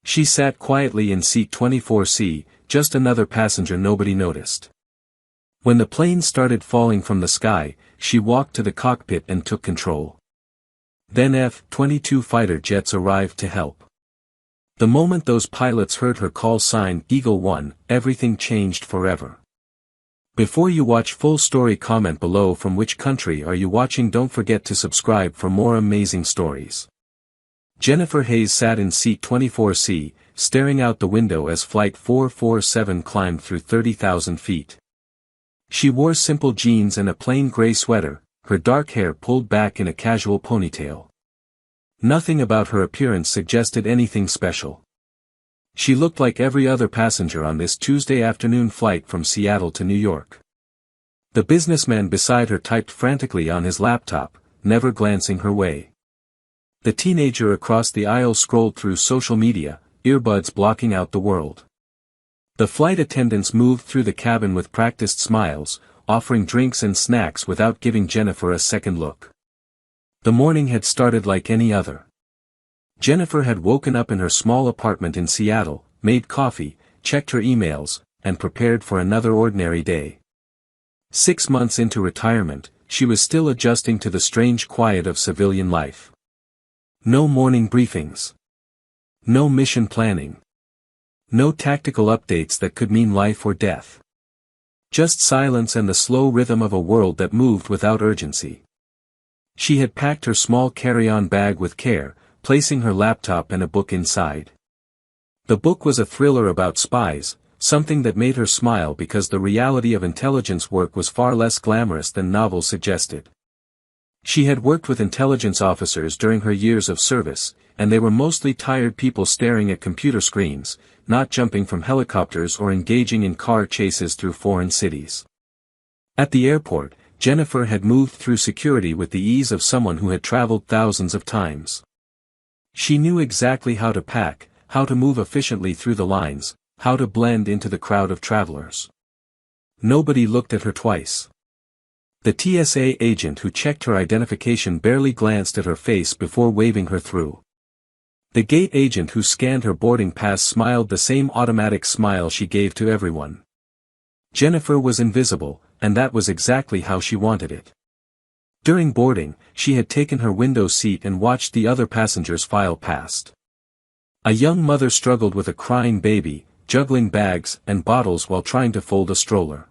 She sat quietly in seat 24C, just another passenger nobody noticed. When the plane started falling from the sky, she walked to the cockpit and took control. Then F-22 fighter jets arrived to help. The moment those pilots heard her call sign Eagle 1, everything changed forever. Before you watch full story, comment below from which country are you watching. Don't forget to subscribe for more amazing stories. Jennifer Hayes sat in seat 24C, staring out the window as Flight 447 climbed through 30,000 feet. She wore simple jeans and a plain gray sweater, her dark hair pulled back in a casual ponytail. Nothing about her appearance suggested anything special. She looked like every other passenger on this Tuesday afternoon flight from Seattle to New York. The businessman beside her typed frantically on his laptop, never glancing her way. The teenager across the aisle scrolled through social media, earbuds blocking out the world. The flight attendants moved through the cabin with practiced smiles, offering drinks and snacks without giving Jennifer a second look. The morning had started like any other. Jennifer had woken up in her small apartment in Seattle, made coffee, checked her emails, and prepared for another ordinary day. 6 months into retirement, she was still adjusting to the strange quiet of civilian life. No morning briefings. No mission planning. No tactical updates that could mean life or death. Just silence and the slow rhythm of a world that moved without urgency. She had packed her small carry-on bag with care, placing her laptop and a book inside. The book was a thriller about spies, something that made her smile because the reality of intelligence work was far less glamorous than novels suggested. She had worked with intelligence officers during her years of service, and they were mostly tired people staring at computer screens, not jumping from helicopters or engaging in car chases through foreign cities. At the airport, Jennifer had moved through security with the ease of someone who had traveled thousands of times. She knew exactly how to pack, how to move efficiently through the lines, how to blend into the crowd of travelers. Nobody looked at her twice. The TSA agent who checked her identification barely glanced at her face before waving her through. The gate agent who scanned her boarding pass smiled the same automatic smile she gave to everyone. Jennifer was invisible, and that was exactly how she wanted it. During boarding, she had taken her window seat and watched the other passengers file past. A young mother struggled with a crying baby, juggling bags and bottles while trying to fold a stroller.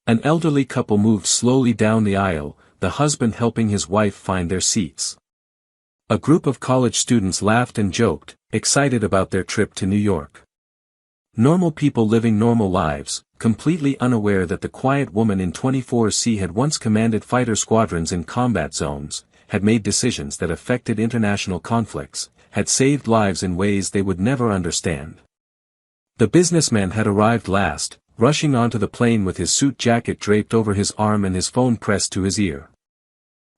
An elderly couple moved slowly down the aisle, the husband helping his wife find their seats. A group of college students laughed and joked, excited about their trip to New York. Normal people living normal lives, completely unaware that the quiet woman in 24C had once commanded fighter squadrons in combat zones, had made decisions that affected international conflicts, had saved lives in ways they would never understand. The businessman had arrived last, rushing onto the plane with his suit jacket draped over his arm and his phone pressed to his ear.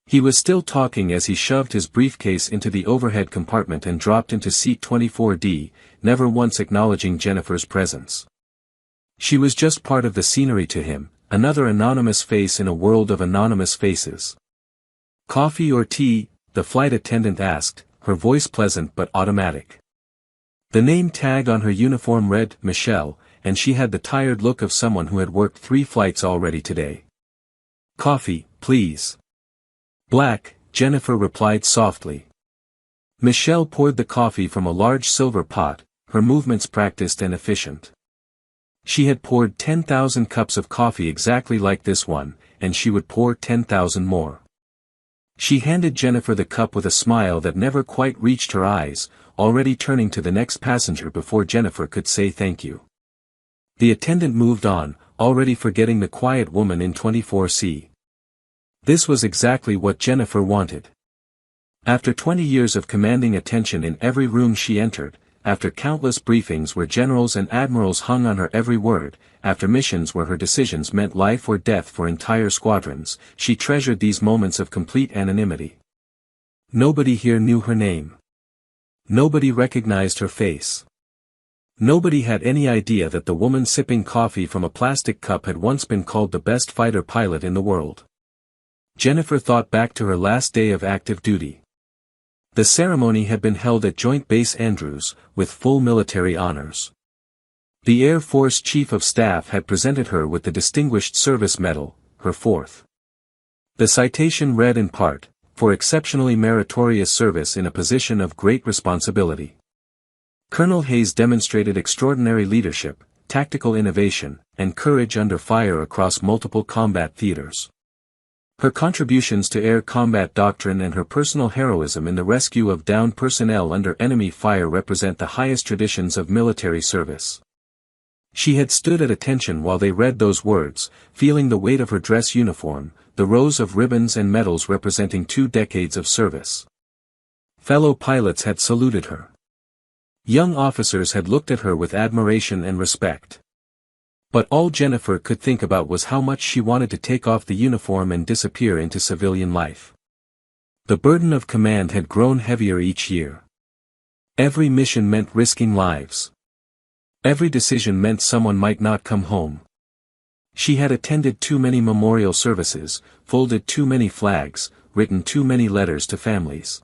He was still talking as he shoved his briefcase into the overhead compartment and dropped into seat 24D, never once acknowledging Jennifer's presence. She was just part of the scenery to him, another anonymous face in a world of anonymous faces. "Coffee or tea?" the flight attendant asked, her voice pleasant but automatic. The name tag on her uniform read Michelle, and she had the tired look of someone who had worked 3 flights already today. "Coffee, please." "Black," Jennifer replied softly. Michelle poured the coffee from a large silver pot, her movements practiced and efficient. She had poured 10,000 cups of coffee exactly like this one, and she would pour 10,000 more. She handed Jennifer the cup with a smile that never quite reached her eyes, already turning to the next passenger before Jennifer could say thank you. The attendant moved on, already forgetting the quiet woman in 24C. This was exactly what Jennifer wanted. After 20 years of commanding attention in every room she entered, after countless briefings where generals and admirals hung on her every word, after missions where her decisions meant life or death for entire squadrons, she treasured these moments of complete anonymity. Nobody here knew her name. Nobody recognized her face. Nobody had any idea that the woman sipping coffee from a plastic cup had once been called the best fighter pilot in the world. Jennifer thought back to her last day of active duty. The ceremony had been held at Joint Base Andrews, with full military honors. The Air Force Chief of Staff had presented her with the Distinguished Service Medal, her fourth. The citation read in part, "For exceptionally meritorious service in a position of great responsibility." Colonel Hayes demonstrated extraordinary leadership, tactical innovation, and courage under fire across multiple combat theaters. Her contributions to air combat doctrine and her personal heroism in the rescue of downed personnel under enemy fire represent the highest traditions of military service. She had stood at attention while they read those words, feeling the weight of her dress uniform, the rows of ribbons and medals representing 2 decades of service. Fellow pilots had saluted her. Young officers had looked at her with admiration and respect. But all Jennifer could think about was how much she wanted to take off the uniform and disappear into civilian life. The burden of command had grown heavier each year. Every mission meant risking lives. Every decision meant someone might not come home. She had attended too many memorial services, folded too many flags, written too many letters to families.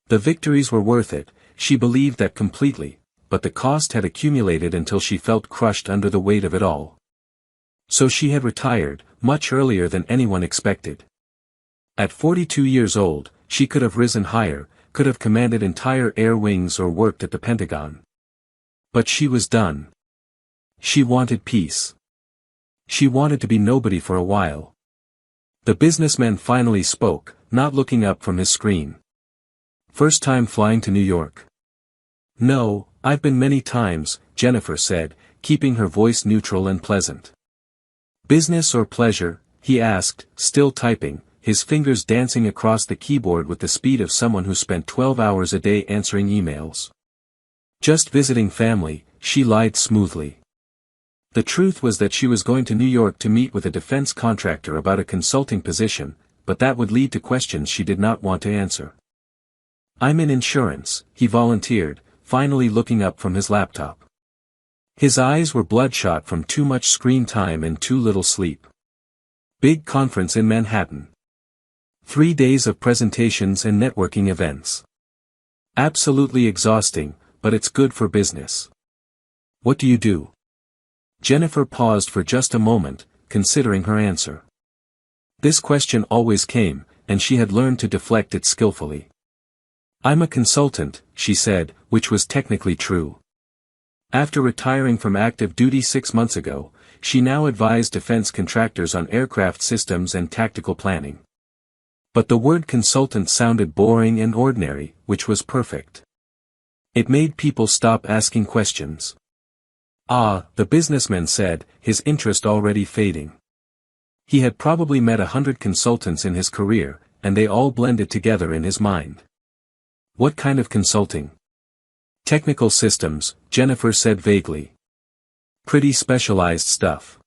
The victories were worth it, she believed that completely, but the cost had accumulated until she felt crushed under the weight of it all. So she had retired, much earlier than anyone expected. At 42 years old, she could have risen higher, could have commanded entire air wings or worked at the Pentagon. But she was done. She wanted peace. She wanted to be nobody for a while. The businessman finally spoke, not looking up from his screen. "First time flying to New York?" "No, I've been many times," Jennifer said, keeping her voice neutral and pleasant. "Business or pleasure?" he asked, still typing, his fingers dancing across the keyboard with the speed of someone who spent 12 hours a day answering emails. "Just visiting family," she lied smoothly. The truth was that she was going to New York to meet with a defense contractor about a consulting position, but that would lead to questions she did not want to answer. "I'm in insurance," he volunteered, finally looking up from his laptop. His eyes were bloodshot from too much screen time and too little sleep. "Big conference in Manhattan. 3 days of presentations and networking events. Absolutely exhausting, but it's good for business." "What do you do?" Jennifer paused for just a moment, considering her answer. This question always came, and she had learned to deflect it skillfully. "I'm a consultant," she said, which was technically true. After retiring from active duty 6 months ago, she now advised defense contractors on aircraft systems and tactical planning. But the word consultant sounded boring and ordinary, which was perfect. It made people stop asking questions. "Ah," the businessman said, his interest already fading. He had probably met 100 consultants in his career, and they all blended together in his mind. "What kind of consulting?" "Technical systems," Jennifer said vaguely. "Pretty specialized stuff.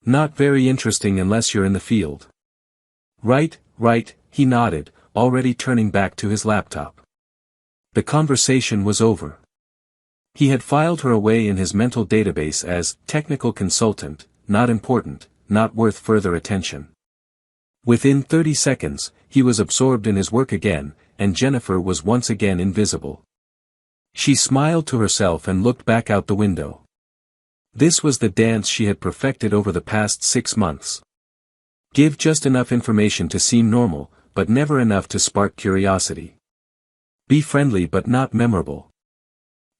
Not very interesting unless you're in the field." Right, he nodded, already turning back to his laptop. The conversation was over. He had filed her away in his mental database as technical consultant, not important, not worth further attention. Within 30 seconds, he was absorbed in his work again, and Jennifer was once again invisible. She smiled to herself and looked back out the window. This was the dance she had perfected over the past 6 months. Give just enough information to seem normal, but never enough to spark curiosity. Be friendly but not memorable.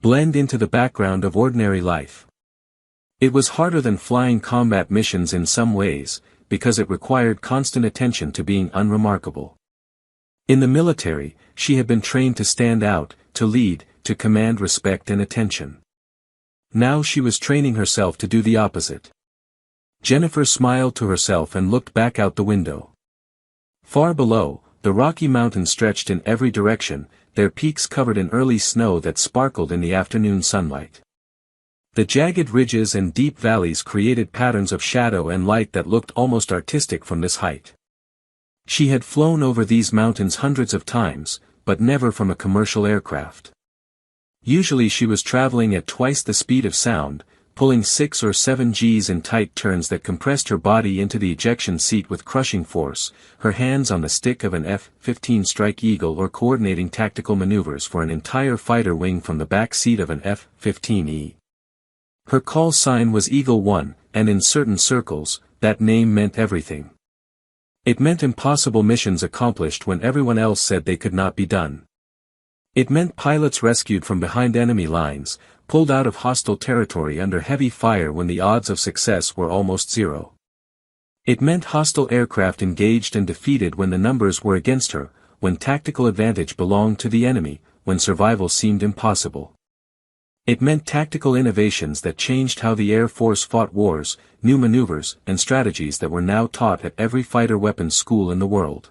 Blend into the background of ordinary life. It was harder than flying combat missions in some ways, because it required constant attention to being unremarkable. In the military, she had been trained to stand out, to lead, to command respect and attention. Now she was training herself to do the opposite. Jennifer smiled to herself and looked back out the window. Far below, the Rocky Mountains stretched in every direction, their peaks covered in early snow that sparkled in the afternoon sunlight. The jagged ridges and deep valleys created patterns of shadow and light that looked almost artistic from this height. She had flown over these mountains hundreds of times, but never from a commercial aircraft. Usually she was traveling at twice the speed of sound, pulling 6 or 7 Gs in tight turns that compressed her body into the ejection seat with crushing force, her hands on the stick of an F-15 Strike Eagle or coordinating tactical maneuvers for an entire fighter wing from the back seat of an F-15E. Her call sign was Eagle 1, and in certain circles, that name meant everything. It meant impossible missions accomplished when everyone else said they could not be done. It meant pilots rescued from behind enemy lines, pulled out of hostile territory under heavy fire when the odds of success were almost zero. It meant hostile aircraft engaged and defeated when the numbers were against her, when tactical advantage belonged to the enemy, when survival seemed impossible. It meant tactical innovations that changed how the Air Force fought wars, new maneuvers and strategies that were now taught at every fighter weapons school in the world.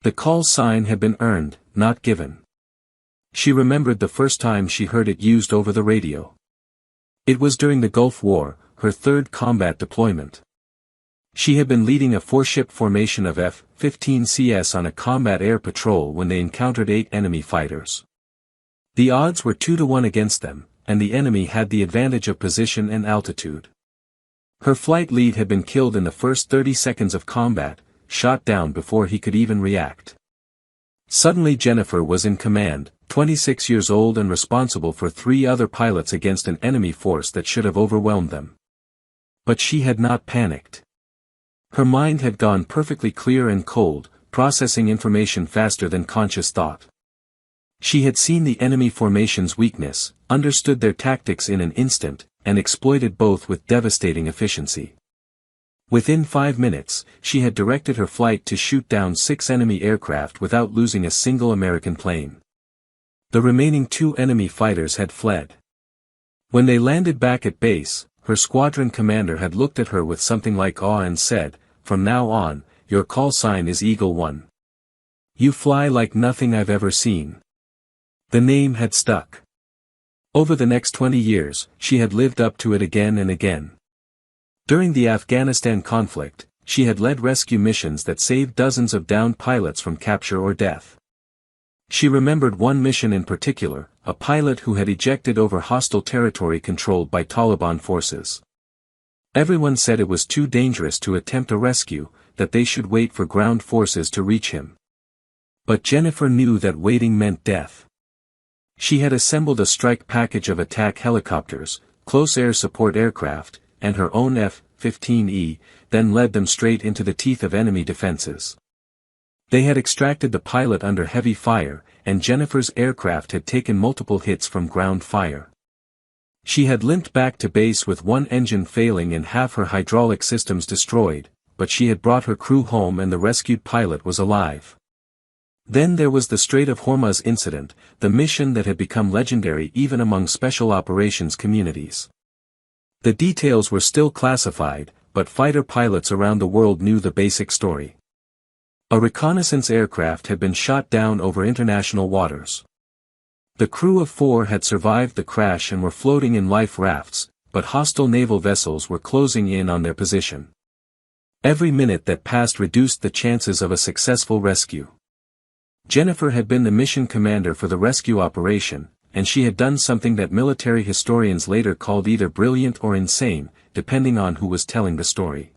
The call sign had been earned, not given. She remembered the first time she heard it used over the radio. It was during the Gulf War, her third combat deployment. She had been leading a 4-ship formation of F-15CS on a combat air patrol when they encountered 8 enemy fighters. The odds were 2-1 against them, and the enemy had the advantage of position and altitude. Her flight lead had been killed in the first 30 seconds of combat, shot down before he could even react. Suddenly Jennifer was in command, 26 years old and responsible for 3 other pilots against an enemy force that should have overwhelmed them. But she had not panicked. Her mind had gone perfectly clear and cold, processing information faster than conscious thought. She had seen the enemy formation's weakness, understood their tactics in an instant, and exploited both with devastating efficiency. Within 5 minutes, she had directed her flight to shoot down 6 enemy aircraft without losing a single American plane. The remaining 2 enemy fighters had fled. When they landed back at base, her squadron commander had looked at her with something like awe and said, "From now on, your call sign is Eagle 1. You fly like nothing I've ever seen." The name had stuck. Over the next 20 years, she had lived up to it again and again. During the Afghanistan conflict, she had led rescue missions that saved dozens of downed pilots from capture or death. She remembered one mission in particular, a pilot who had ejected over hostile territory controlled by Taliban forces. Everyone said it was too dangerous to attempt a rescue, that they should wait for ground forces to reach him. But Jennifer knew that waiting meant death. She had assembled a strike package of attack helicopters, close air support aircraft, and her own F-15E, then led them straight into the teeth of enemy defenses. They had extracted the pilot under heavy fire, and Jennifer's aircraft had taken multiple hits from ground fire. She had limped back to base with one engine failing and half her hydraulic systems destroyed, but she had brought her crew home and the rescued pilot was alive. Then there was the Strait of Hormuz incident, the mission that had become legendary even among special operations communities. The details were still classified, but fighter pilots around the world knew the basic story. A reconnaissance aircraft had been shot down over international waters. The crew of 4 had survived the crash and were floating in life rafts, but hostile naval vessels were closing in on their position. Every minute that passed reduced the chances of a successful rescue. Jennifer had been the mission commander for the rescue operation, and she had done something that military historians later called either brilliant or insane, depending on who was telling the story.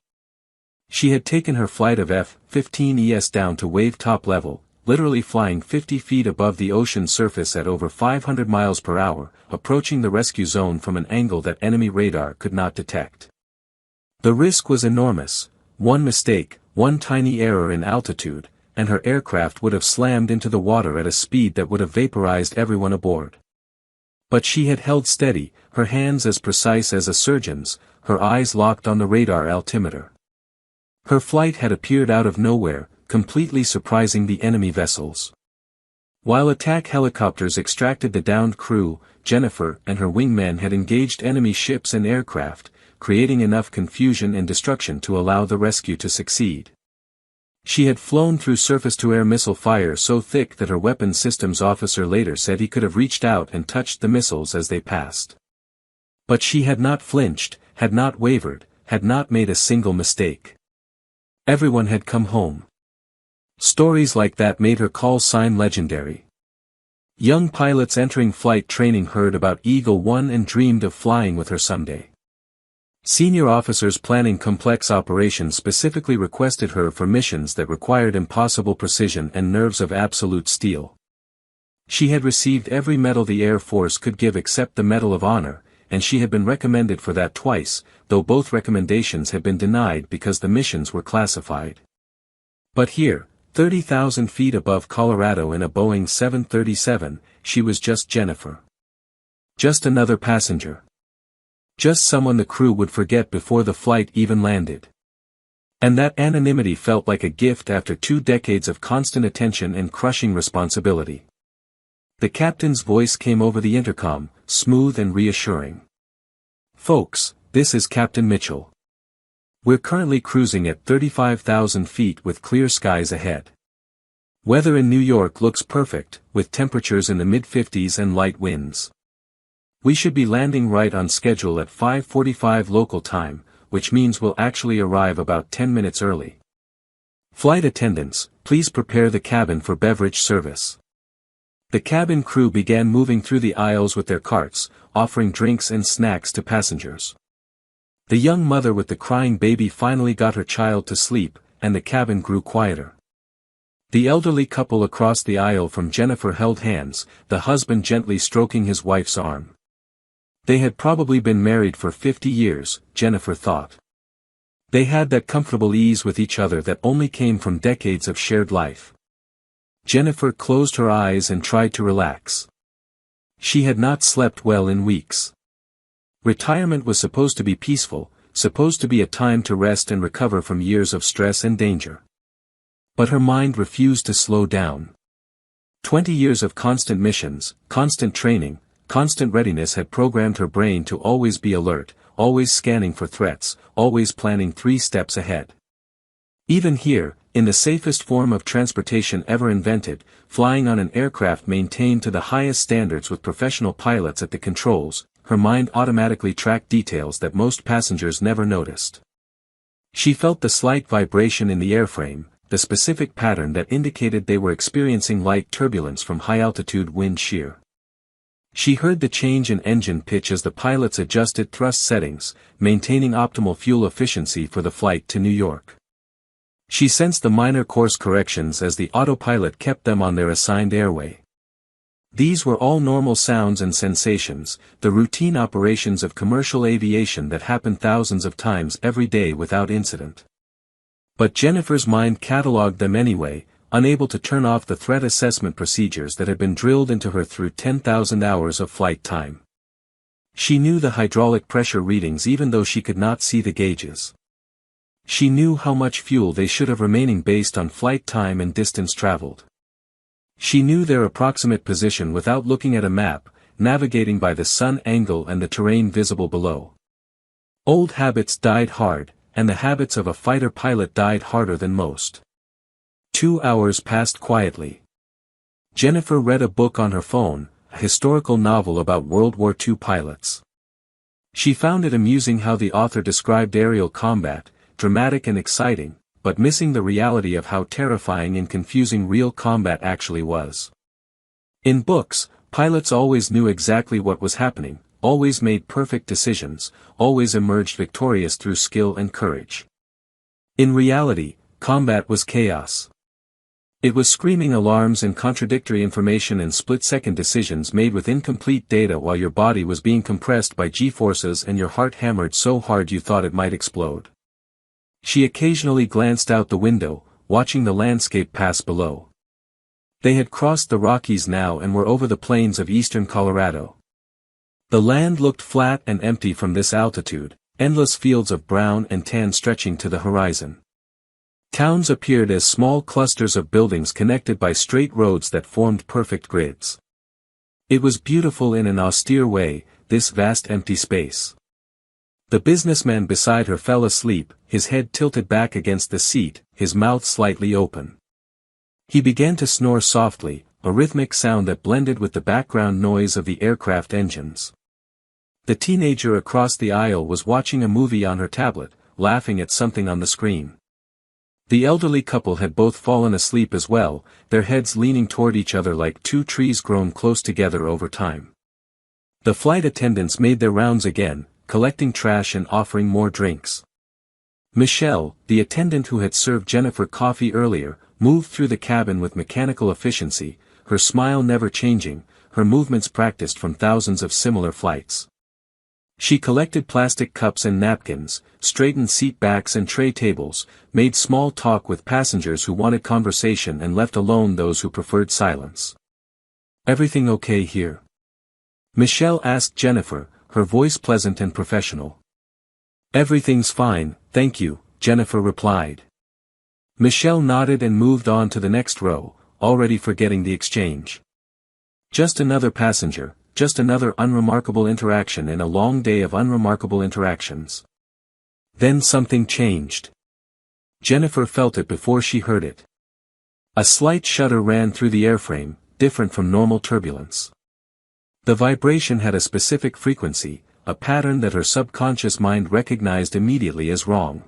She had taken her flight of F-15Es down to wave top level, literally flying 50 feet above the ocean surface at over 500 miles per hour, approaching the rescue zone from an angle that enemy radar could not detect. The risk was enormous. One mistake, one tiny error in altitude, and her aircraft would have slammed into the water at a speed that would have vaporized everyone aboard. But she had held steady, her hands as precise as a surgeon's, her eyes locked on the radar altimeter. Her flight had appeared out of nowhere, completely surprising the enemy vessels. While attack helicopters extracted the downed crew, Jennifer and her wingmen had engaged enemy ships and aircraft, creating enough confusion and destruction to allow the rescue to succeed. She had flown through surface-to-air missile fire so thick that her weapons systems officer later said he could have reached out and touched the missiles as they passed. But she had not flinched, had not wavered, had not made a single mistake. Everyone had come home. Stories like that made her call sign legendary. Young pilots entering flight training heard about Eagle 1 and dreamed of flying with her someday. Senior officers planning complex operations specifically requested her for missions that required impossible precision and nerves of absolute steel. She had received every medal the Air Force could give except the Medal of Honor, and she had been recommended for that twice, though both recommendations had been denied because the missions were classified. But here, 30,000 feet above Colorado in a Boeing 737, she was just Jennifer. Just another passenger. Just someone the crew would forget before the flight even landed. And that anonymity felt like a gift after 2 decades of constant attention and crushing responsibility. The captain's voice came over the intercom, smooth and reassuring. "Folks, this is Captain Mitchell. We're currently cruising at 35,000 feet with clear skies ahead. Weather in New York looks perfect, with temperatures in the mid-50s and light winds. We should be landing right on schedule at 5:45 local time, which means we'll actually arrive about 10 minutes early. Flight attendants, please prepare the cabin for beverage service." The cabin crew began moving through the aisles with their carts, offering drinks and snacks to passengers. The young mother with the crying baby finally got her child to sleep, and the cabin grew quieter. The elderly couple across the aisle from Jennifer held hands, the husband gently stroking his wife's arm. They had probably been married for 50 years, Jennifer thought. They had that comfortable ease with each other that only came from decades of shared life. Jennifer closed her eyes and tried to relax. She had not slept well in weeks. Retirement was supposed to be peaceful, supposed to be a time to rest and recover from years of stress and danger. But her mind refused to slow down. 20 years of constant missions, constant training, constant readiness had programmed her brain to always be alert, always scanning for threats, always planning 3 steps ahead. Even here, in the safest form of transportation ever invented, flying on an aircraft maintained to the highest standards with professional pilots at the controls, her mind automatically tracked details that most passengers never noticed. She felt the slight vibration in the airframe, the specific pattern that indicated they were experiencing light turbulence from high-altitude wind shear. She heard the change in engine pitch as the pilots adjusted thrust settings, maintaining optimal fuel efficiency for the flight to New York. She sensed the minor course corrections as the autopilot kept them on their assigned airway. These were all normal sounds and sensations, the routine operations of commercial aviation that happened thousands of times every day without incident. But Jennifer's mind catalogued them anyway, unable to turn off the threat assessment procedures that had been drilled into her through 10,000 hours of flight time. She knew the hydraulic pressure readings even though she could not see the gauges. She knew how much fuel they should have remaining based on flight time and distance traveled. She knew their approximate position without looking at a map, navigating by the sun angle and the terrain visible below. Old habits died hard, and the habits of a fighter pilot died harder than most. 2 hours passed quietly. Jennifer read a book on her phone, a historical novel about World War II pilots. She found it amusing how the author described aerial combat, dramatic and exciting, but missing the reality of how terrifying and confusing real combat actually was. In books, pilots always knew exactly what was happening, always made perfect decisions, always emerged victorious through skill and courage. In reality, combat was chaos. It was screaming alarms and contradictory information and split-second decisions made with incomplete data while your body was being compressed by G-forces and your heart hammered so hard you thought it might explode. She occasionally glanced out the window, watching the landscape pass below. They had crossed the Rockies now and were over the plains of eastern Colorado. The land looked flat and empty from this altitude, endless fields of brown and tan stretching to the horizon. Towns appeared as small clusters of buildings connected by straight roads that formed perfect grids. It was beautiful in an austere way, this vast empty space. The businessman beside her fell asleep, his head tilted back against the seat, his mouth slightly open. He began to snore softly, a rhythmic sound that blended with the background noise of the aircraft engines. The teenager across the aisle was watching a movie on her tablet, laughing at something on the screen. The elderly couple had both fallen asleep as well, their heads leaning toward each other like 2 trees grown close together over time. The flight attendants made their rounds again, collecting trash and offering more drinks. Michelle, the attendant who had served Jennifer coffee earlier, moved through the cabin with mechanical efficiency, her smile never changing, her movements practiced from thousands of similar flights. She collected plastic cups and napkins, straightened seat backs and tray tables, made small talk with passengers who wanted conversation and left alone those who preferred silence. "Everything okay here?" Michelle asked Jennifer, her voice pleasant and professional. "Everything's fine, thank you," Jennifer replied. Michelle nodded and moved on to the next row, already forgetting the exchange. Just another passenger, just another unremarkable interaction in a long day of unremarkable interactions. Then something changed. Jennifer felt it before she heard it. A slight shudder ran through the airframe, different from normal turbulence. The vibration had a specific frequency, a pattern that her subconscious mind recognized immediately as wrong.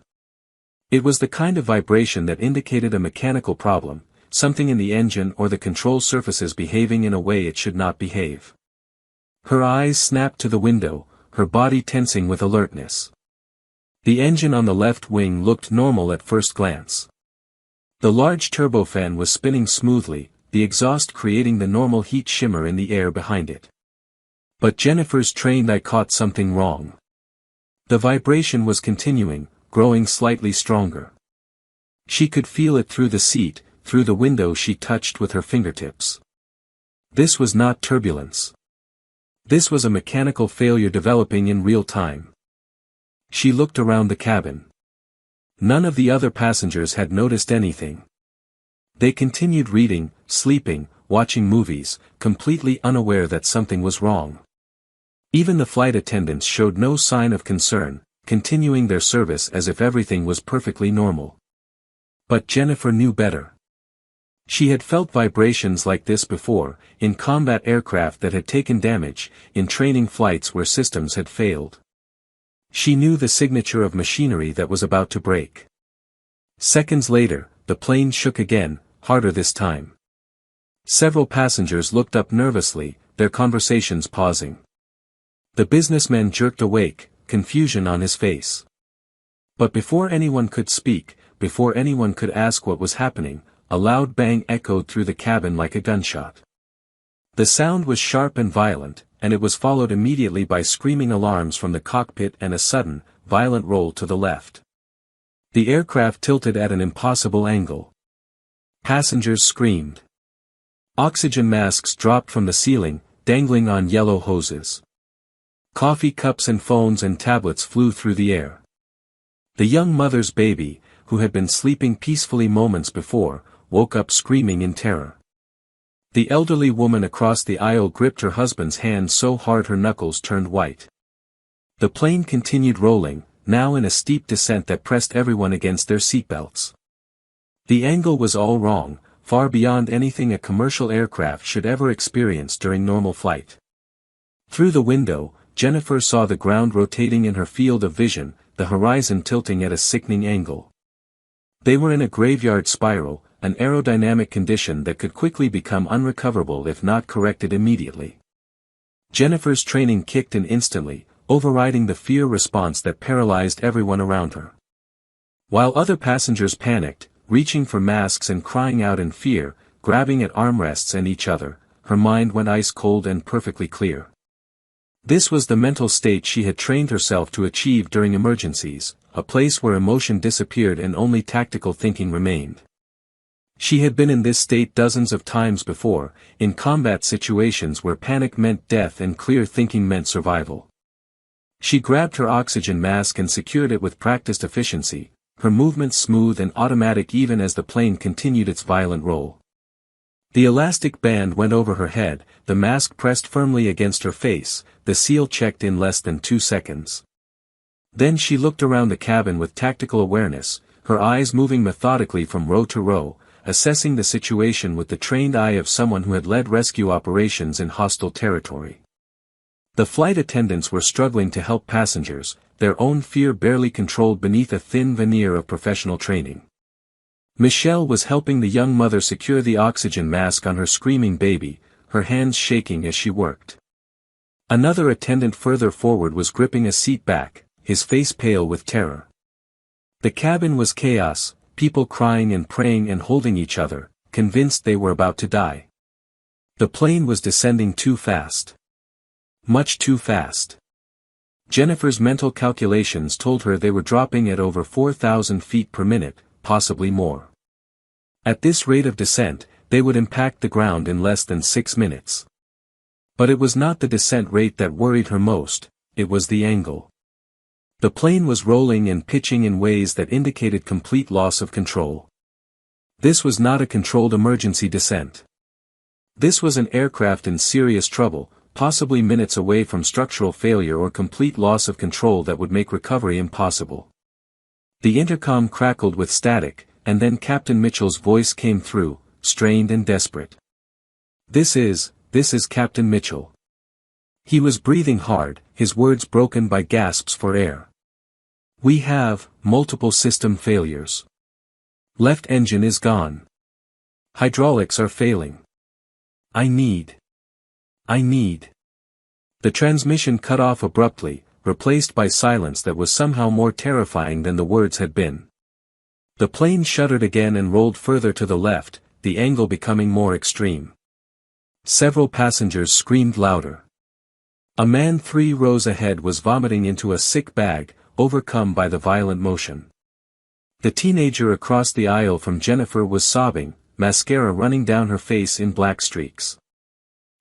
It was the kind of vibration that indicated a mechanical problem, something in the engine or the control surfaces behaving in a way it should not behave. Her eyes snapped to the window, her body tensing with alertness. The engine on the left wing looked normal at first glance. The large turbofan was spinning smoothly, the exhaust creating the normal heat shimmer in the air behind it. But Jennifer's trained eye caught something wrong. The vibration was continuing, growing slightly stronger. She could feel it through the seat, through the window she touched with her fingertips. This was not turbulence. This was a mechanical failure developing in real time. She looked around the cabin. None of the other passengers had noticed anything. They continued reading, sleeping, watching movies, completely unaware that something was wrong. Even the flight attendants showed no sign of concern, continuing their service as if everything was perfectly normal. But Jennifer knew better. She had felt vibrations like this before, in combat aircraft that had taken damage, in training flights where systems had failed. She knew the signature of machinery that was about to break. Seconds later, the plane shook again, harder this time. Several passengers looked up nervously, their conversations pausing. The businessman jerked awake, confusion on his face. But before anyone could speak, before anyone could ask what was happening, a loud bang echoed through the cabin like a gunshot. The sound was sharp and violent, and it was followed immediately by screaming alarms from the cockpit and a sudden, violent roll to the left. The aircraft tilted at an impossible angle. Passengers screamed. Oxygen masks dropped from the ceiling, dangling on yellow hoses. Coffee cups and phones and tablets flew through the air. The young mother's baby, who had been sleeping peacefully moments before, woke up screaming in terror. The elderly woman across the aisle gripped her husband's hand so hard her knuckles turned white. The plane continued rolling, now in a steep descent that pressed everyone against their seatbelts. The angle was all wrong, far beyond anything a commercial aircraft should ever experience during normal flight. Through the window, Jennifer saw the ground rotating in her field of vision, the horizon tilting at a sickening angle. They were in a graveyard spiral, an aerodynamic condition that could quickly become unrecoverable if not corrected immediately. Jennifer's training kicked in instantly, overriding the fear response that paralyzed everyone around her. While other passengers panicked, reaching for masks and crying out in fear, grabbing at armrests and each other, her mind went ice cold and perfectly clear. This was the mental state she had trained herself to achieve during emergencies, a place where emotion disappeared and only tactical thinking remained. She had been in this state dozens of times before, in combat situations where panic meant death and clear thinking meant survival. She grabbed her oxygen mask and secured it with practiced efficiency, her movements smooth and automatic even as the plane continued its violent roll. The elastic band went over her head, the mask pressed firmly against her face, the seal checked in less than 2 seconds. Then she looked around the cabin with tactical awareness, her eyes moving methodically from row to row, assessing the situation with the trained eye of someone who had led rescue operations in hostile territory. The flight attendants were struggling to help passengers, their own fear barely controlled beneath a thin veneer of professional training. Michelle was helping the young mother secure the oxygen mask on her screaming baby, her hands shaking as she worked. Another attendant further forward was gripping a seat back, his face pale with terror. The cabin was chaos, people crying and praying and holding each other, convinced they were about to die. The plane was descending too fast. Much too fast. Jennifer's mental calculations told her they were dropping at over 4,000 feet per minute, possibly more. At this rate of descent, they would impact the ground in less than 6 minutes. But it was not the descent rate that worried her most, it was the angle. The plane was rolling and pitching in ways that indicated complete loss of control. This was not a controlled emergency descent. This was an aircraft in serious trouble, possibly minutes away from structural failure or complete loss of control that would make recovery impossible. The intercom crackled with static, and then Captain Mitchell's voice came through, strained and desperate. This is Captain Mitchell. He was breathing hard, his words broken by gasps for air. We have multiple system failures. Left engine is gone. Hydraulics are failing. I need. The transmission cut off abruptly, replaced by silence that was somehow more terrifying than the words had been. The plane shuddered again and rolled further to the left, the angle becoming more extreme. Several passengers screamed louder. A man 3 rows ahead was vomiting into a sick bag, overcome by the violent motion. The teenager across the aisle from Jennifer was sobbing, mascara running down her face in black streaks.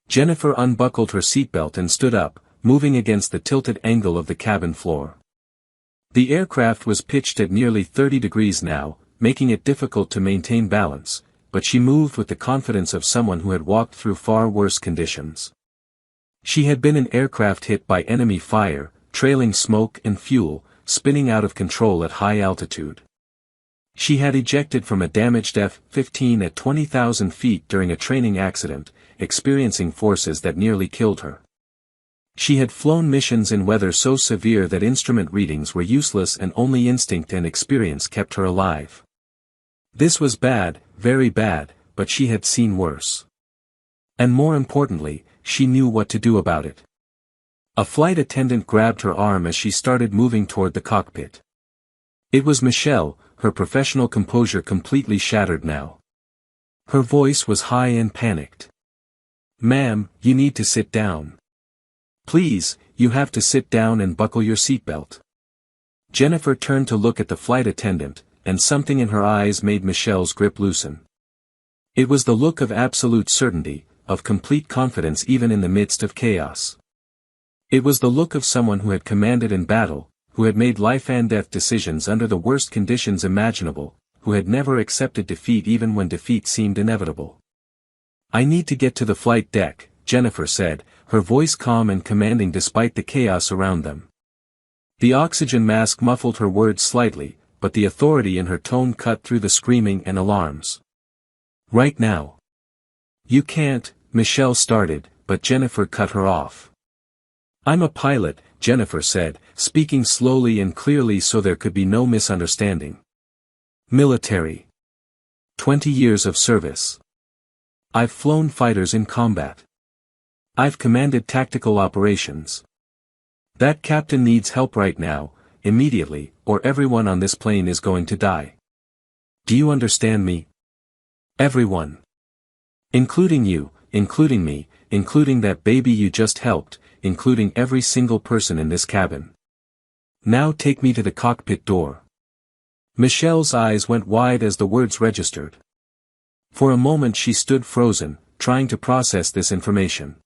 Jennifer unbuckled her seatbelt and stood up, moving against the tilted angle of the cabin floor. The aircraft was pitched at nearly 30 degrees now, making it difficult to maintain balance, but she moved with the confidence of someone who had walked through far worse conditions. She had been in aircraft hit by enemy fire, trailing smoke and fuel, spinning out of control at high altitude. She had ejected from a damaged F-15 at 20,000 feet during a training accident, experiencing forces that nearly killed her. She had flown missions in weather so severe that instrument readings were useless and only instinct and experience kept her alive. This was bad, very bad, but she had seen worse. And more importantly, she knew what to do about it. A flight attendant grabbed her arm as she started moving toward the cockpit. It was Michelle, her professional composure completely shattered now. Her voice was high and panicked. "Ma'am, you need to sit down. Please, you have to sit down and buckle your seatbelt." Jennifer turned to look at the flight attendant, and something in her eyes made Michelle's grip loosen. It was the look of absolute certainty, of complete confidence even in the midst of chaos. It was the look of someone who had commanded in battle, who had made life-and-death decisions under the worst conditions imaginable, who had never accepted defeat even when defeat seemed inevitable. "I need to get to the flight deck," Jennifer said, her voice calm and commanding despite the chaos around them. The oxygen mask muffled her words slightly, but the authority in her tone cut through the screaming and alarms. "Right now." "You can't," Michelle started, but Jennifer cut her off. "I'm a pilot," Jennifer said, speaking slowly and clearly so there could be no misunderstanding. "Military. 20 years of service. I've flown fighters in combat. I've commanded tactical operations. That captain needs help right now, immediately, or everyone on this plane is going to die. Do you understand me? Everyone. Including you, including me, including that baby you just helped, including every single person in this cabin. Now take me to the cockpit door." Michelle's eyes went wide as the words registered. For a moment she stood frozen, trying to process this information.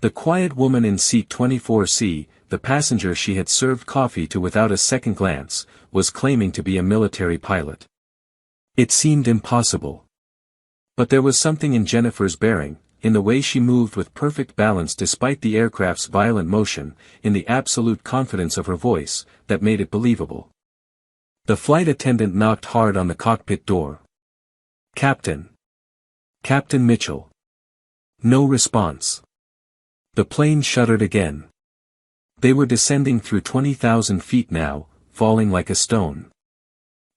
The quiet woman in seat 24C, the passenger she had served coffee to without a second glance, was claiming to be a military pilot. It seemed impossible. But there was something in Jennifer's bearing, in the way she moved with perfect balance despite the aircraft's violent motion, in the absolute confidence of her voice, that made it believable. The flight attendant knocked hard on the cockpit door. "Captain. Captain Mitchell." No response. The plane shuddered again. They were descending through 20,000 feet now, falling like a stone.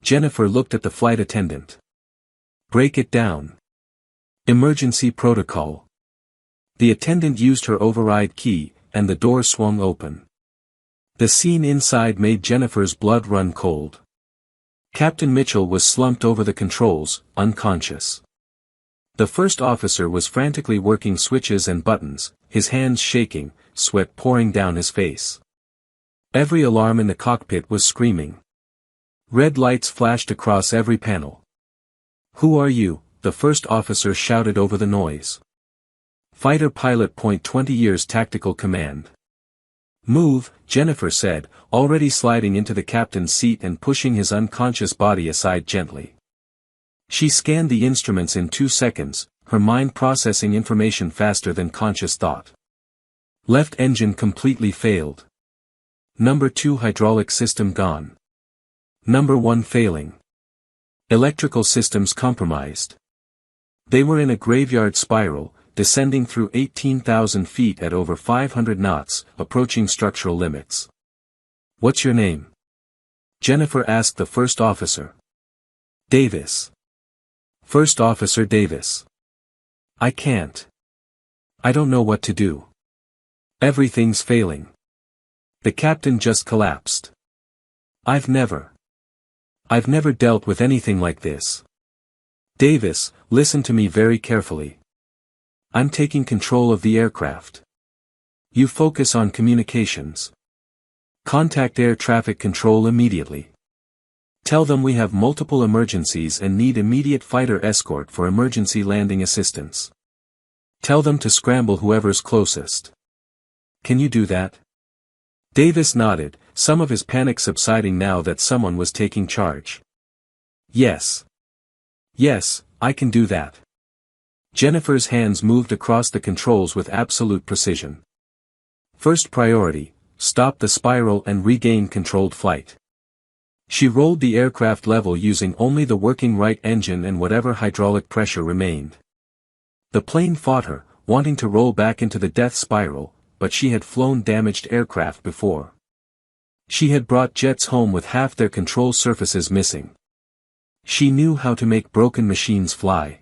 Jennifer looked at the flight attendant. "Break it down. Emergency protocol." The attendant used her override key, and the door swung open. The scene inside made Jennifer's blood run cold. Captain Mitchell was slumped over the controls, unconscious. The first officer was frantically working switches and buttons, his hands shaking, sweat pouring down his face. Every alarm in the cockpit was screaming. Red lights flashed across every panel. "Who are you?" the first officer shouted over the noise. "Fighter pilot. 20 years tactical command." "Move," Jennifer said, already sliding into the captain's seat and pushing his unconscious body aside gently. She scanned the instruments in 2 seconds, her mind processing information faster than conscious thought. Left engine completely failed. Number 2 hydraulic system gone. Number 1 failing. Electrical systems compromised. They were in a graveyard spiral, descending through 18,000 feet at over 500 knots, approaching structural limits. "What's your name?" Jennifer asked the first officer. "Davis." "First Officer Davis. I can't. I don't know what to do. Everything's failing. The captain just collapsed. I've never dealt with anything like this." "Davis, listen to me very carefully. I'm taking control of the aircraft. You focus on communications. Contact air traffic control immediately. Tell them we have multiple emergencies and need immediate fighter escort for emergency landing assistance. Tell them to scramble whoever's closest. Can you do that?" Davis nodded, some of his panic subsiding now that someone was taking charge. "Yes. Yes, I can do that." Jennifer's hands moved across the controls with absolute precision. First priority, stop the spiral and regain controlled flight. She rolled the aircraft level using only the working right engine and whatever hydraulic pressure remained. The plane fought her, wanting to roll back into the death spiral, but she had flown damaged aircraft before. She had brought jets home with half their control surfaces missing. She knew how to make broken machines fly.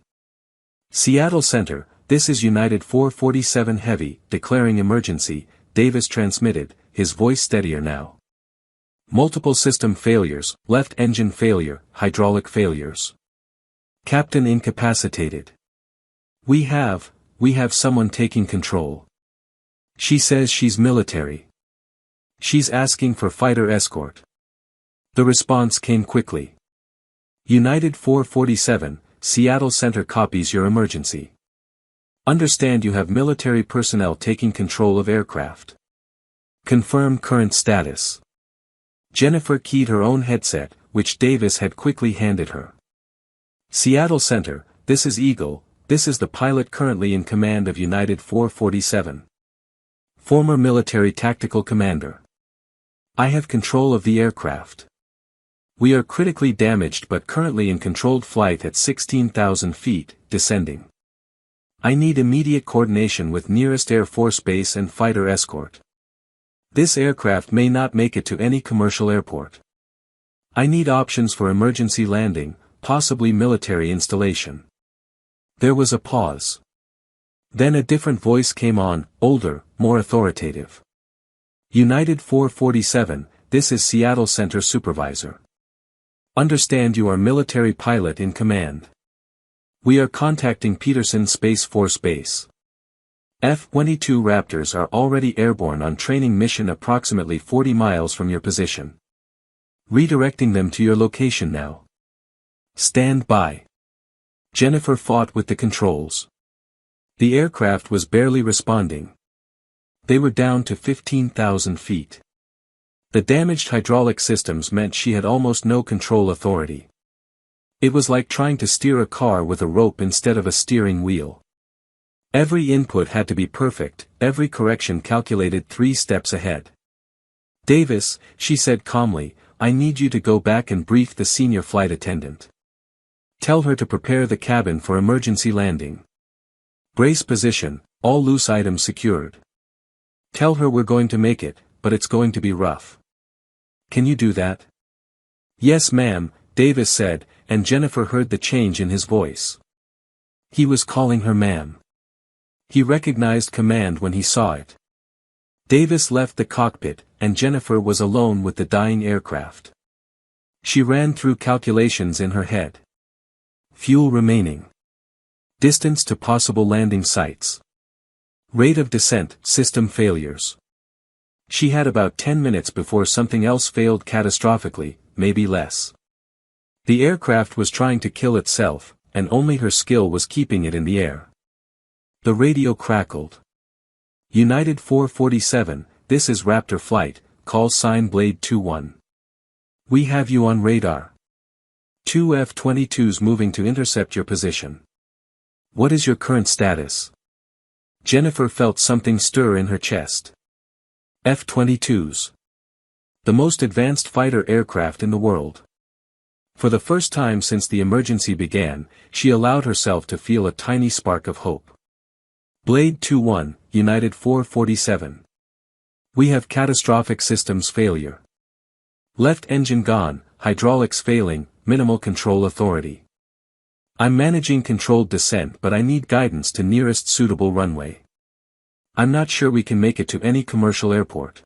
"Seattle Center, this is United 447 Heavy, declaring emergency," Davis transmitted, his voice steadier now. "Multiple system failures, left engine failure, hydraulic failures. Captain incapacitated. We have someone taking control. She says she's military. She's asking for fighter escort." The response came quickly. "United 447, Seattle Center copies your emergency. Understand you have military personnel taking control of aircraft. Confirm current status." Jennifer keyed her own headset, which Davis had quickly handed her. "Seattle Center, this is Eagle, this is the pilot currently in command of United 447. Former military tactical commander. I have control of the aircraft. We are critically damaged but currently in controlled flight at 16,000 feet, descending. I need immediate coordination with nearest Air Force base and fighter escort. This aircraft may not make it to any commercial airport. I need options for emergency landing, possibly military installation." There was a pause. Then a different voice came on, older, more authoritative. "United 447, this is Seattle Center Supervisor. Understand you are military pilot in command. We are contacting Peterson Space Force Base. F-22 Raptors are already airborne on training mission approximately 40 miles from your position. Redirecting them to your location now. Stand by." Jennifer fought with the controls. The aircraft was barely responding. They were down to 15,000 feet. The damaged hydraulic systems meant she had almost no control authority. It was like trying to steer a car with a rope instead of a steering wheel. Every input had to be perfect, every correction calculated 3 steps ahead. "Davis," she said calmly, "I need you to go back and brief the senior flight attendant. Tell her to prepare the cabin for emergency landing. Brace position, all loose items secured. Tell her we're going to make it, but it's going to be rough. Can you do that?" "Yes ma'am," Davis said, and Jennifer heard the change in his voice. He was calling her ma'am. He recognized command when he saw it. Davis left the cockpit, and Jennifer was alone with the dying aircraft. She ran through calculations in her head. Fuel remaining. Distance to possible landing sites. Rate of descent, system failures. She had about 10 minutes before something else failed catastrophically, maybe less. The aircraft was trying to kill itself, and only her skill was keeping it in the air. The radio crackled. United 447, this is Raptor Flight, call sign Blade 21. We have you on radar. 2 F-22s moving to intercept your position. What is your current status? Jennifer felt something stir in her chest. F-22s. The most advanced fighter aircraft in the world. For the first time since the emergency began, she allowed herself to feel a tiny spark of hope. Blade 21, United 447. We have catastrophic systems failure. Left engine gone, hydraulics failing, minimal control authority. I'm managing controlled descent but I need guidance to nearest suitable runway. I'm not sure we can make it to any commercial airport.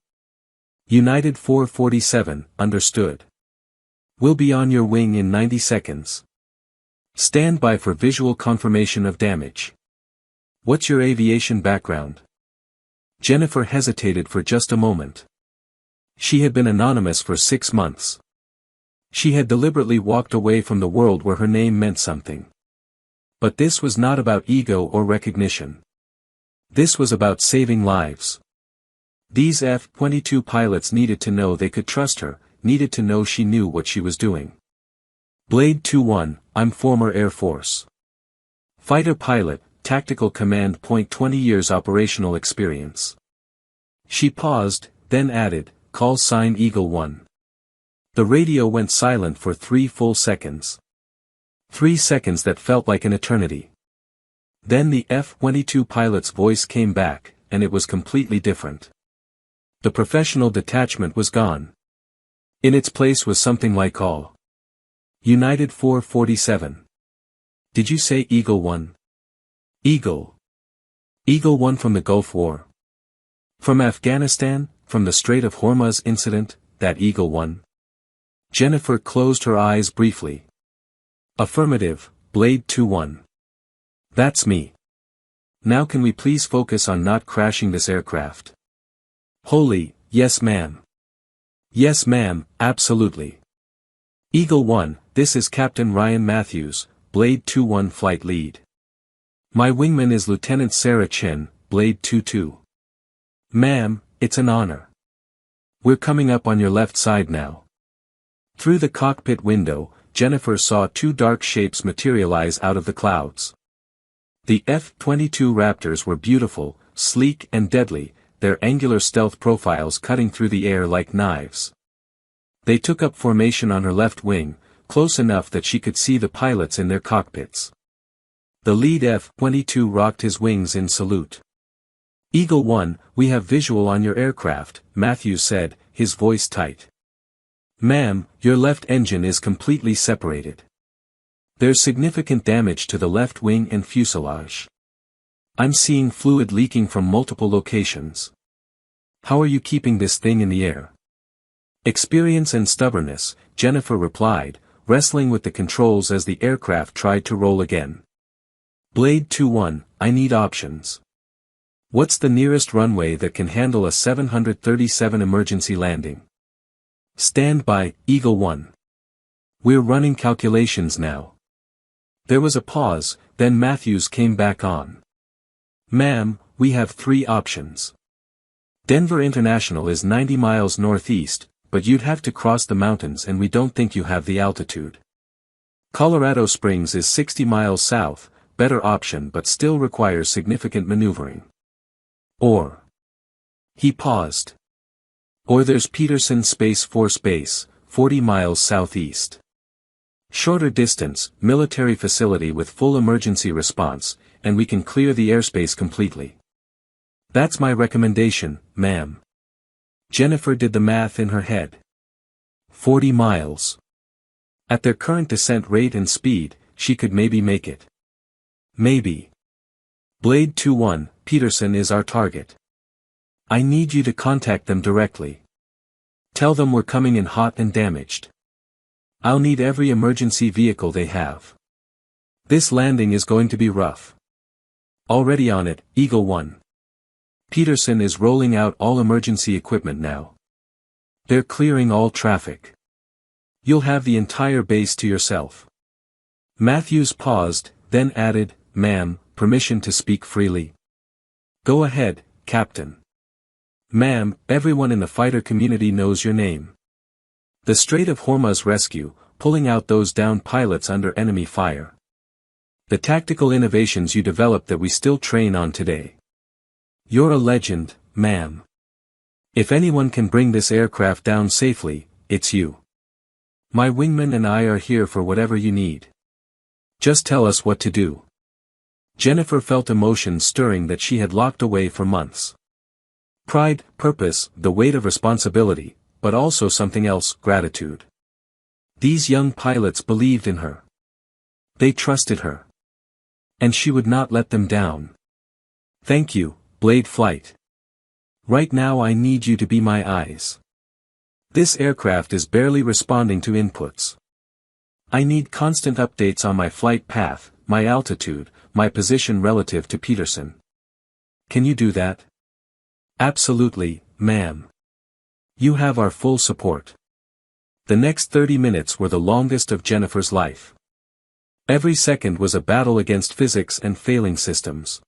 United 447, understood. We'll be on your wing in 90 seconds. Stand by for visual confirmation of damage. What's your aviation background? Jennifer hesitated for just a moment. She had been anonymous for 6 months. She had deliberately walked away from the world where her name meant something. But this was not about ego or recognition. This was about saving lives. These F-22 pilots needed to know they could trust her, needed to know she knew what she was doing. Blade 21, I'm former Air Force. Fighter pilot, Tactical Command. 20 years operational experience. She paused, then added, call sign Eagle 1. The radio went silent for 3 full seconds. 3 seconds that felt like an eternity. Then the F-22 pilot's voice came back, and it was completely different. The professional detachment was gone. In its place was something like call. United 447. Did you say Eagle 1? Eagle. Eagle 1 from the Gulf War. From Afghanistan, from the Strait of Hormuz incident, that Eagle 1? Jennifer closed her eyes briefly. Affirmative, Blade 21. That's me. Now can we please focus on not crashing this aircraft? Holy, yes ma'am. Yes ma'am, absolutely. Eagle 1, this is Captain Ryan Matthews, Blade 21 flight lead. My wingman is Lieutenant Sarah Chin, Blade 22. Ma'am, it's an honor. We're coming up on your left side now. Through the cockpit window, Jennifer saw 2 dark shapes materialize out of the clouds. The F-22 Raptors were beautiful, sleek and deadly, their angular stealth profiles cutting through the air like knives. They took up formation on her left wing, close enough that she could see the pilots in their cockpits. The lead F-22 rocked his wings in salute. Eagle 1, we have visual on your aircraft, Matthews said, his voice tight. Ma'am, your left engine is completely separated. There's significant damage to the left wing and fuselage. I'm seeing fluid leaking from multiple locations. How are you keeping this thing in the air? Experience and stubbornness, Jennifer replied, wrestling with the controls as the aircraft tried to roll again. Blade 21, I need options. What's the nearest runway that can handle a 737 emergency landing? Stand by, Eagle 1. We're running calculations now. There was a pause, then Matthews came back on. Ma'am, we have 3 options. Denver International is 90 miles northeast, but you'd have to cross the mountains and we don't think you have the altitude. Colorado Springs is 60 miles south, better option but still requires significant maneuvering. Or. He paused. Or there's Peterson Space Force Base, 40 miles southeast. Shorter distance, military facility with full emergency response, and we can clear the airspace completely. That's my recommendation, ma'am. Jennifer did the math in her head. 40 miles. At their current descent rate and speed, she could maybe make it. Maybe. Blade 21, Peterson is our target. I need you to contact them directly. Tell them we're coming in hot and damaged. I'll need every emergency vehicle they have. This landing is going to be rough. Already on it, Eagle 1. Peterson is rolling out all emergency equipment now. They're clearing all traffic. You'll have the entire base to yourself. Matthews paused, then added, "Ma'am, permission to speak freely?" "Go ahead, Captain." "Ma'am, everyone in the fighter community knows your name. The Strait of Hormuz rescue, pulling out those downed pilots under enemy fire. The tactical innovations you developed that we still train on today. You're a legend, ma'am. If anyone can bring this aircraft down safely, it's you. My wingman and I are here for whatever you need. Just tell us what to do." Jennifer felt emotions stirring that she had locked away for months. Pride, purpose, the weight of responsibility, but also something else, gratitude. These young pilots believed in her. They trusted her. And she would not let them down. "Thank you, Blade Flight. Right now I need you to be my eyes. This aircraft is barely responding to inputs. I need constant updates on my flight path, my altitude, my position relative to Peterson. Can you do that?" "Absolutely, ma'am. You have our full support." The next 30 minutes were the longest of Jennifer's life. Every second was a battle against physics and failing systems.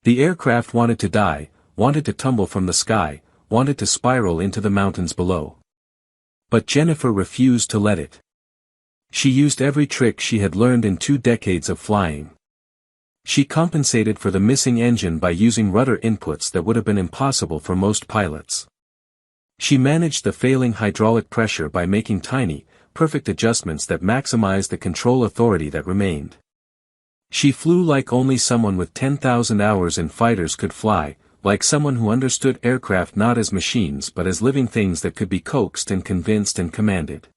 The aircraft wanted to die, wanted to tumble from the sky, wanted to spiral into the mountains below. But Jennifer refused to let it. She used every trick she had learned in 2 decades of flying. She compensated for the missing engine by using rudder inputs that would have been impossible for most pilots. She managed the failing hydraulic pressure by making tiny, perfect adjustments that maximized the control authority that remained. She flew like only someone with 10,000 hours in fighters could fly, like someone who understood aircraft not as machines but as living things that could be coaxed and convinced and commanded.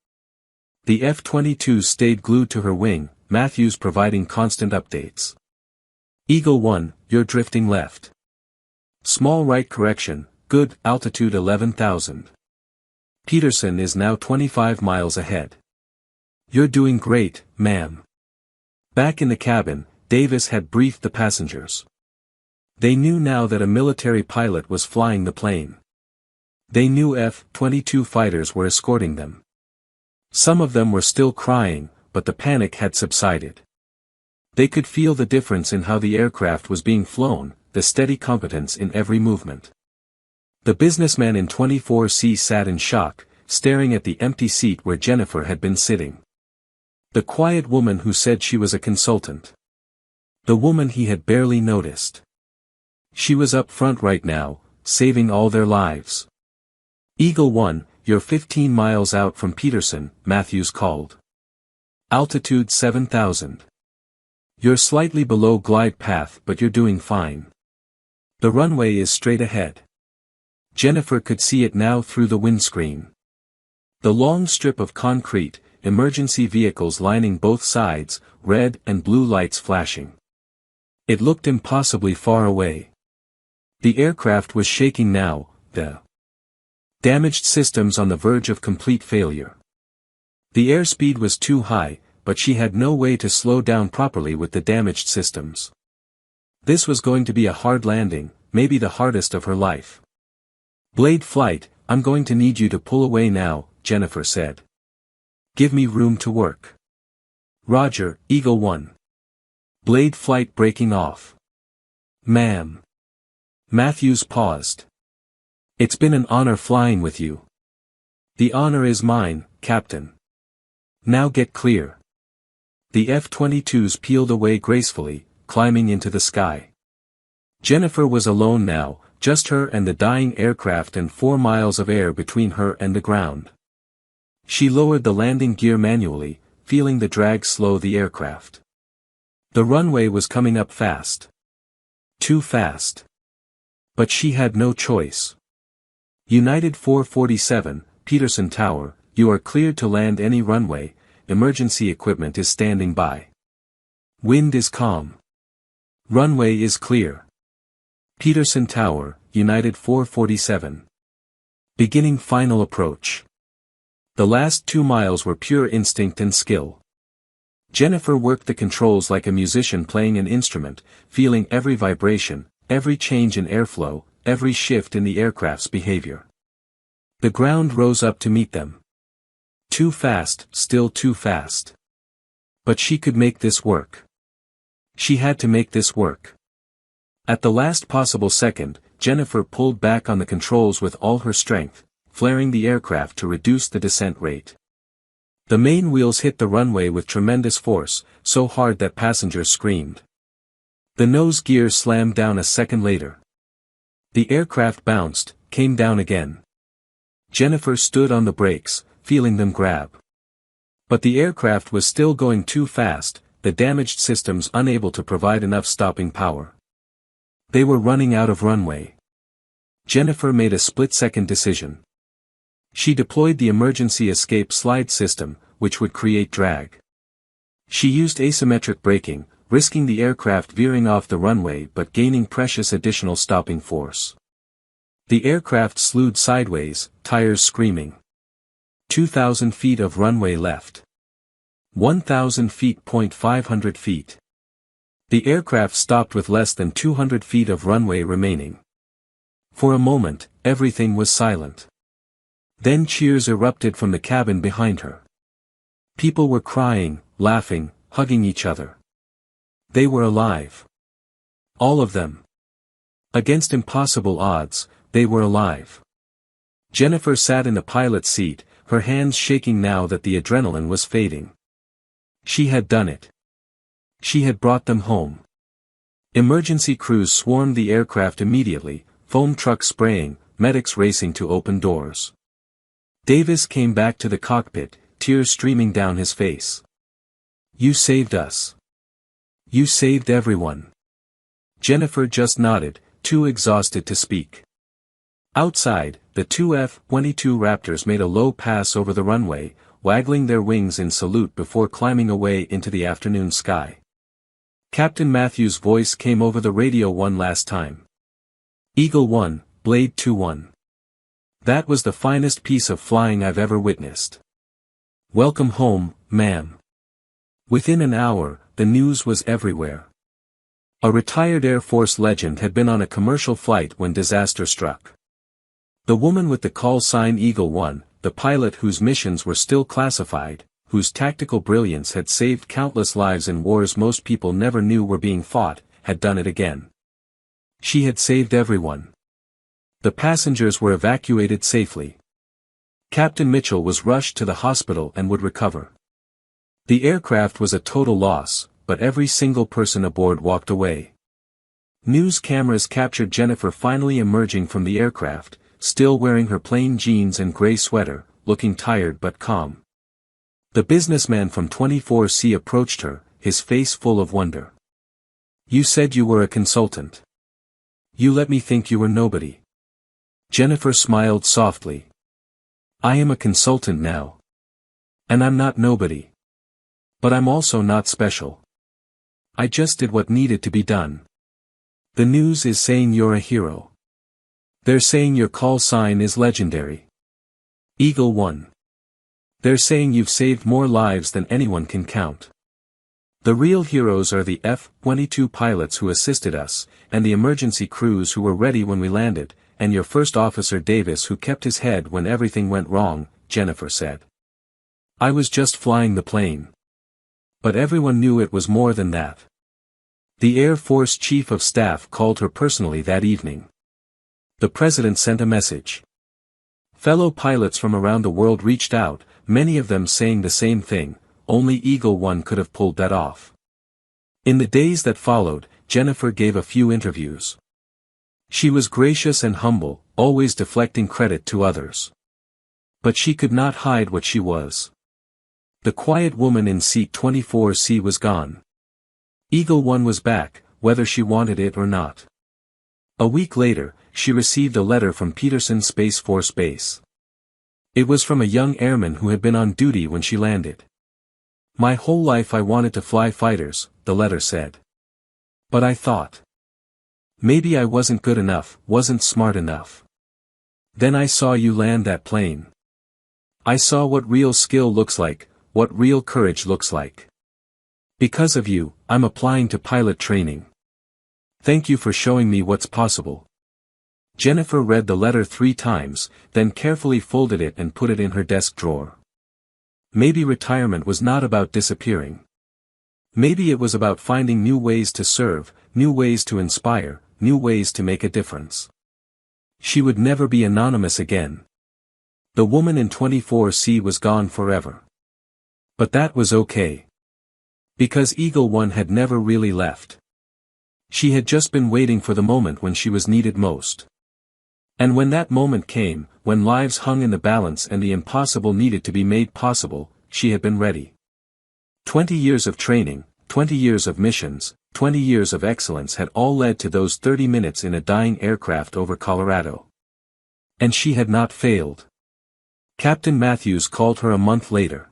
The F-22 stayed glued to her wing, Matthews providing constant updates. "Eagle 1, you're drifting left. Small right correction, good, altitude 11,000. Peterson is now 25 miles ahead. You're doing great, ma'am." Back in the cabin, Davis had briefed the passengers. They knew now that a military pilot was flying the plane. They knew F-22 fighters were escorting them. Some of them were still crying, but the panic had subsided. They could feel the difference in how the aircraft was being flown, the steady competence in every movement. The businessman in 24C sat in shock, staring at the empty seat where Jennifer had been sitting. The quiet woman who said she was a consultant. The woman he had barely noticed. She was up front right now, saving all their lives. "Eagle 1, you're 15 miles out from Peterson," Matthews called. "Altitude 7,000. You're slightly below glide path but you're doing fine. The runway is straight ahead." Jennifer could see it now through the windscreen. The long strip of concrete, emergency vehicles lining both sides, red and blue lights flashing. It looked impossibly far away. The aircraft was shaking now, the damaged systems on the verge of complete failure. The airspeed was too high, but she had no way to slow down properly with the damaged systems. This was going to be a hard landing, maybe the hardest of her life. "Blade Flight, I'm going to need you to pull away now," Jennifer said. "Give me room to work." "Roger, Eagle 1. Blade Flight breaking off." "Ma'am." Matthews paused. "It's been an honor flying with you." "The honor is mine, Captain. Now get clear." The F-22s peeled away gracefully, climbing into the sky. Jennifer was alone now, just her and the dying aircraft and 4 miles of air between her and the ground. She lowered the landing gear manually, feeling the drag slow the aircraft. The runway was coming up fast. Too fast. But she had no choice. "United 447, Peterson Tower, you are cleared to land any runway, emergency equipment is standing by. Wind is calm. Runway is clear." Peterson Tower, United 447. Beginning final approach. The last 2 miles were pure instinct and skill. Jennifer worked the controls like a musician playing an instrument, feeling every vibration, every change in airflow, every shift in the aircraft's behavior. The ground rose up to meet them. Too fast, still too fast. But she could make this work. She had to make this work. At the last possible second, Jennifer pulled back on the controls with all her strength, flaring the aircraft to reduce the descent rate. The main wheels hit the runway with tremendous force, so hard that passengers screamed. The nose gear slammed down a second later. The aircraft bounced, came down again. Jennifer stood on the brakes, feeling them grab. But the aircraft was still going too fast, the damaged systems unable to provide enough stopping power. They were running out of runway. Jennifer made a split-second decision. She deployed the emergency escape slide system, which would create drag. She used asymmetric braking, risking the aircraft veering off the runway but gaining precious additional stopping force. The aircraft slewed sideways, tires screaming. 2,000 feet of runway left. 1,000 feet. 500 feet. The aircraft stopped with less than 200 feet of runway remaining. For a moment, everything was silent. Then cheers erupted from the cabin behind her. People were crying, laughing, hugging each other. They were alive. All of them. Against impossible odds, they were alive. Jennifer sat in the pilot's seat, her hands shaking now that the adrenaline was fading. She had done it. She had brought them home. Emergency crews swarmed the aircraft immediately, foam trucks spraying, medics racing to open doors. Davis came back to the cockpit, tears streaming down his face. "You saved us. You saved everyone." Jennifer just nodded, too exhausted to speak. Outside, the two F-22 Raptors made a low pass over the runway, waggling their wings in salute before climbing away into the afternoon sky. Captain Matthews' voice came over the radio one last time. "Eagle 1, Blade 2-1. That was the finest piece of flying I've ever witnessed. Welcome home, ma'am." Within an hour, the news was everywhere. A retired Air Force legend had been on a commercial flight when disaster struck. The woman with the call sign Eagle 1, the pilot whose missions were still classified, whose tactical brilliance had saved countless lives in wars most people never knew were being fought, had done it again. She had saved everyone. The passengers were evacuated safely. Captain Mitchell was rushed to the hospital and would recover. The aircraft was a total loss, but every single person aboard walked away. News cameras captured Jennifer finally emerging from the aircraft, still wearing her plain jeans and gray sweater, looking tired but calm. The businessman from 24C approached her, his face full of wonder. "You said you were a consultant. You let me think you were nobody." Jennifer smiled softly. "I am a consultant now. And I'm not nobody. But I'm also not special. I just did what needed to be done. The news is saying you're a hero. They're saying your call sign is legendary. Eagle 1. They're saying you've saved more lives than anyone can count. The real heroes are the F-22 pilots who assisted us, and the emergency crews who were ready when we landed, and your first officer Davis who kept his head when everything went wrong," Jennifer said. "I was just flying the plane. But everyone knew it was more than that." The Air Force Chief of Staff called her personally that evening. The President sent a message. Fellow pilots from around the world reached out, many of them saying the same thing, only Eagle 1 could have pulled that off. In the days that followed, Jennifer gave a few interviews. She was gracious and humble, always deflecting credit to others. But she could not hide what she was. The quiet woman in seat 24C was gone. Eagle 1 was back, whether she wanted it or not. A week later, she received a letter from Peterson Space Force Base. It was from a young airman who had been on duty when she landed. "My whole life I wanted to fly fighters," the letter said. "But I thought, Maybe I wasn't good enough, wasn't smart enough. Then I saw you land that plane. I saw what real skill looks like, what real courage looks like. Because of you, I'm applying to pilot training. Thank you for showing me what's possible. Jennifer read the letter 3 times, then carefully folded it and put it in her desk drawer. Maybe retirement was not about disappearing. Maybe it was about finding new ways to serve, new ways to inspire, new ways to make a difference. She would never be anonymous again. The woman in 24C was gone forever. But that was okay. Because Eagle One had never really left. She had just been waiting for the moment when she was needed most. And when that moment came, when lives hung in the balance and the impossible needed to be made possible, she had been ready. 20 years of training, 20 years of missions, 20 years of excellence had all led to those 30 minutes in a dying aircraft over Colorado. And she had not failed. Captain Matthews called her a month later.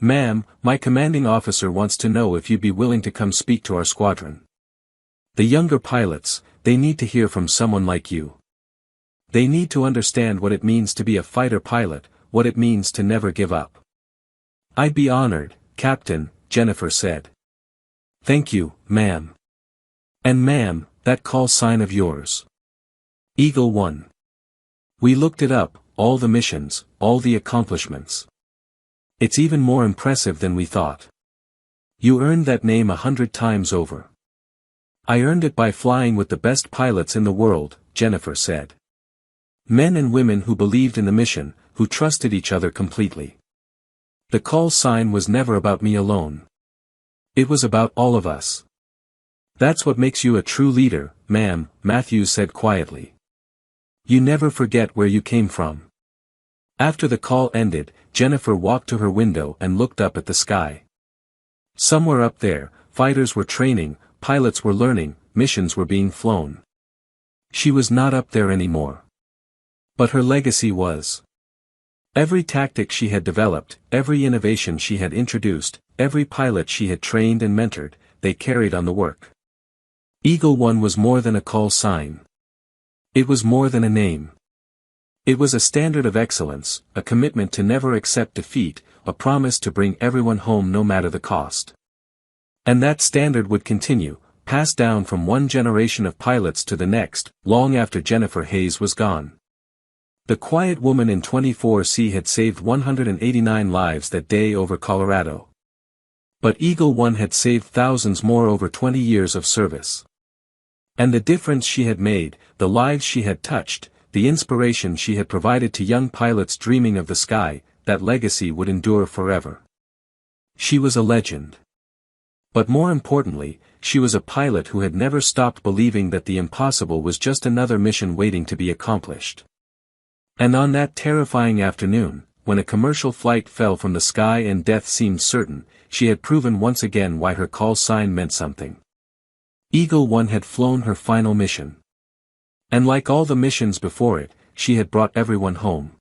"Ma'am, my commanding officer wants to know if you'd be willing to come speak to our squadron. The younger pilots, they need to hear from someone like you. They need to understand what it means to be a fighter pilot, what it means to never give up." "I'd be honored, Captain," Jennifer said. "Thank you, ma'am. And ma'am, that call sign of yours. Eagle One. We looked it up, all the missions, all the accomplishments. It's even more impressive than we thought. You earned that name 100 times over." "I earned it by flying with the best pilots in the world," Jennifer said. "Men and women who believed in the mission, who trusted each other completely. The call sign was never about me alone. It was about all of us. That's what makes you a true leader, ma'am," Matthews said quietly. "You never forget where you came from." After the call ended, Jennifer walked to her window and looked up at the sky. Somewhere up there, fighters were training, pilots were learning, missions were being flown. She was not up there anymore. But her legacy was. Every tactic she had developed, every innovation she had introduced, every pilot she had trained and mentored, they carried on the work. Eagle One was more than a call sign. It was more than a name. It was a standard of excellence, a commitment to never accept defeat, a promise to bring everyone home no matter the cost. And that standard would continue, passed down from one generation of pilots to the next, long after Jennifer Hayes was gone. The quiet woman in 24C had saved 189 lives that day over Colorado. But Eagle One had saved thousands more over 20 years of service. And the difference she had made, the lives she had touched, the inspiration she had provided to young pilots dreaming of the sky, that legacy would endure forever. She was a legend. But more importantly, she was a pilot who had never stopped believing that the impossible was just another mission waiting to be accomplished. And on that terrifying afternoon, when a commercial flight fell from the sky and death seemed certain, she had proven once again why her call sign meant something. Eagle One had flown her final mission. And like all the missions before it, she had brought everyone home.